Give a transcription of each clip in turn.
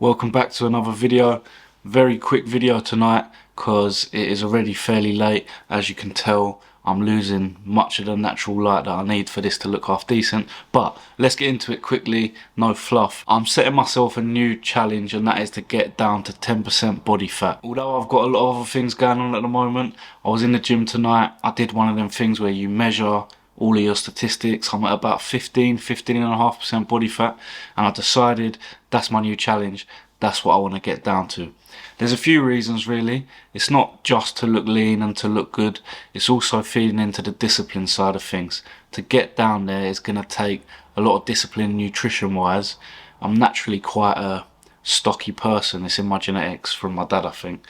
Welcome back to another video. Very quick video tonight because it is already fairly late. As you can tell, I'm losing much of the natural light that I need for this to look half decent, but let's get into it quickly. No fluff. I'm setting myself a new challenge, and that is to get down to 10% body fat. Although I've got a lot of other things going on at the moment, I was in the gym tonight. I did one of them things where you measure all of your statistics. I'm at about 15.5% body fat, and I decided that's my new challenge. That's what I want to get down to. There's a few reasons really. It's not just to look lean and to look good, it's also feeding into the discipline side of things. To get down there is going to take a lot of discipline nutrition wise. I'm naturally quite a stocky person. It's in my genetics from my dad, I think,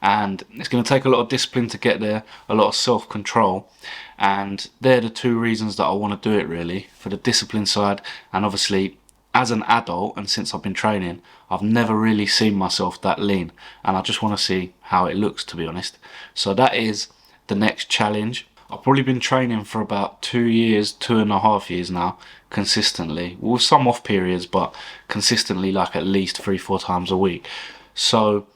and it's going to take a lot of discipline to get there, a lot of self-control, and they're the two reasons that I want to do it really, for the discipline side. And obviously as an adult, and since I've been training, I've never really seen myself that lean, and I just want to see how it looks, to be honest. So that is the next challenge. I've probably been training for about 2 years, 2.5 years now, consistently, with some off periods, but consistently, like at least 3-4 times a week. So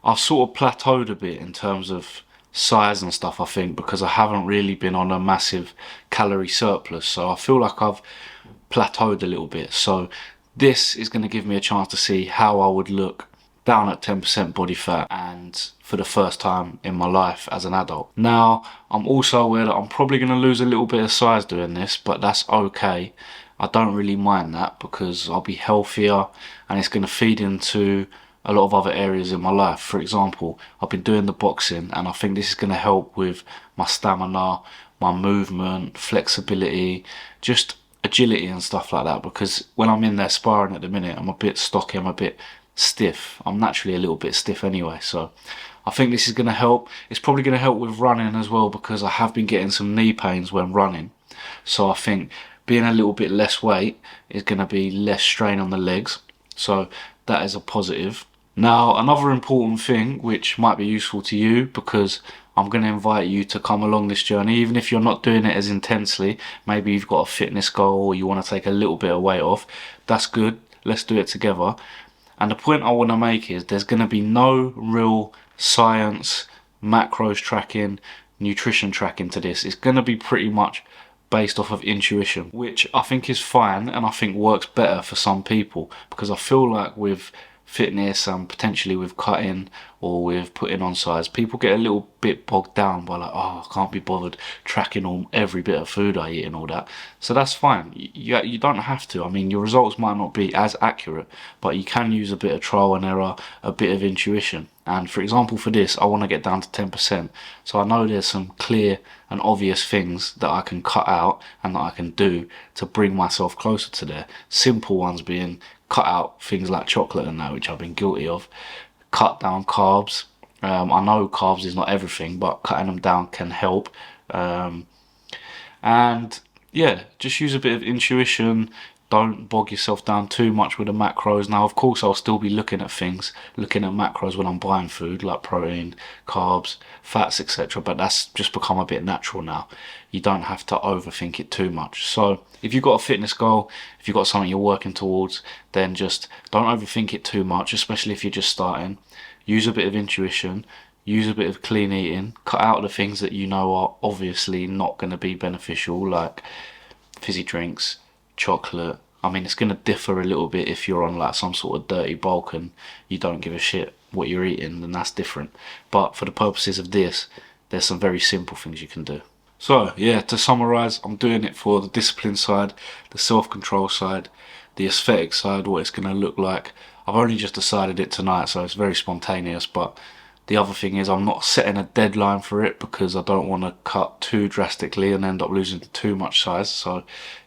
I've sort of plateaued a bit in terms of size and stuff, I think, because I haven't really been on a massive calorie surplus. So I feel like I've plateaued a little bit. So this is going to give me a chance to see how I would look down at 10% body fat, and for the first time in my life as an adult. Now, I'm also aware that I'm probably going to lose a little bit of size doing this, but that's okay. I don't really mind that because I'll be healthier, and it's going to feed into a lot of other areas in my life. For example, I've been doing the boxing, and I think this is going to help with my stamina, my movement, flexibility, just agility and stuff like that, because when I'm in there sparring at the minute, I'm a bit stocky, I'm a bit stiff. I'm naturally a little bit stiff anyway, so I think this is going to help. It's probably going to help with running as well, because I have been getting some knee pains when running. So I think being a little bit less weight is going to be less strain on the legs, so that is a positive. Now, another important thing which might be useful to you, because I'm going to invite you to come along this journey, even if you're not doing it as intensely. Maybe you've got a fitness goal or you want to take a little bit of weight off. That's good. Let's do it together. And the point I want to make is there's going to be no real science, macros tracking, nutrition tracking to this. It's going to be pretty much based off of intuition, which I think is fine, and I think works better for some people, because I feel like with fitness and potentially with cutting or with putting on size, people get a little bit bogged down by like, oh, I can't be bothered tracking every bit of food I eat and all that. So that's fine. You don't have to. I mean, your results might not be as accurate, but you can use a bit of trial and error, a bit of intuition. And for example, for this, I want to get down to 10%. So I know there's some clear and obvious things that I can cut out and that I can do to bring myself closer to there. Simple ones being cut out things like chocolate and that, which I've been guilty of. Cut down carbs. I know carbs is not everything, but cutting them down can help. And yeah, just use a bit of intuition. Don't bog yourself down too much with the macros. Now, of course, I'll still be looking at macros when I'm buying food, like protein, carbs, fats, etc. But that's just become a bit natural now. You don't have to overthink it too much. So if you've got a fitness goal, if you've got something you're working towards, then just don't overthink it too much, especially if you're just starting. Use a bit of intuition, use a bit of clean eating, cut out the things that you know are obviously not going to be beneficial, like fizzy drinks, chocolate. I mean, it's going to differ a little bit if you're on like some sort of dirty bulk and you don't give a shit what you're eating, then that's different. But for the purposes of this, there's some very simple things you can do. So yeah, to summarise, I'm doing it for the discipline side, the self-control side, the aesthetic side, what it's going to look like. I've only just decided it tonight, so it's very spontaneous, but the other thing is I'm not setting a deadline for it, because I don't want to cut too drastically and end up losing too much size. So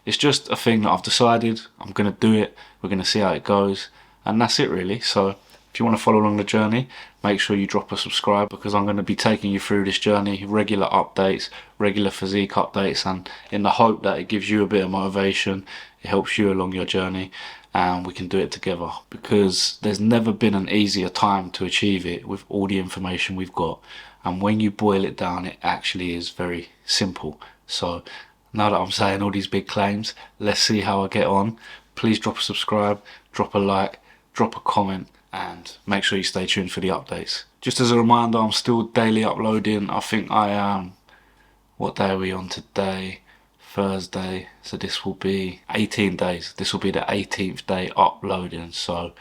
it's just a thing that I've decided. I'm going to do it. We're going to see how it goes. And that's it really. So if you want to follow along the journey, make sure you drop a subscribe, because I'm going to be taking you through this journey, regular updates, regular physique updates, and in the hope that it gives you a bit of motivation, it helps you along your journey, and we can do it together, because there's never been an easier time to achieve it with all the information we've got. And when you boil it down, it actually is very simple. So now that I'm saying all these big claims, let's see how I get on. Please drop a subscribe, drop a like, drop a comment, and make sure you stay tuned for the updates. Just as a reminder, I'm still daily uploading. I think I am, what day are we on today? Thursday, so this will be 18 days. This will be the 18th day uploading. So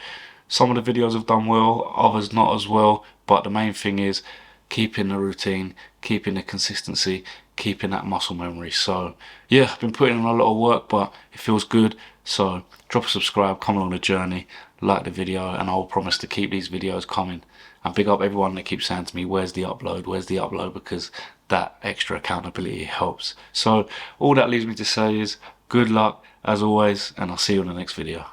some of the videos have done well, others not as well, but the main thing is keeping the routine, keeping the consistency, keeping that muscle memory. So yeah, I've been putting in a lot of work, but it feels good. So drop a subscribe, come along the journey, like the video, and I'll promise to keep these videos coming. And big up everyone that keeps saying to me, where's the upload, because that extra accountability helps. So all that leaves me to say is good luck as always, and I'll see you in the next video.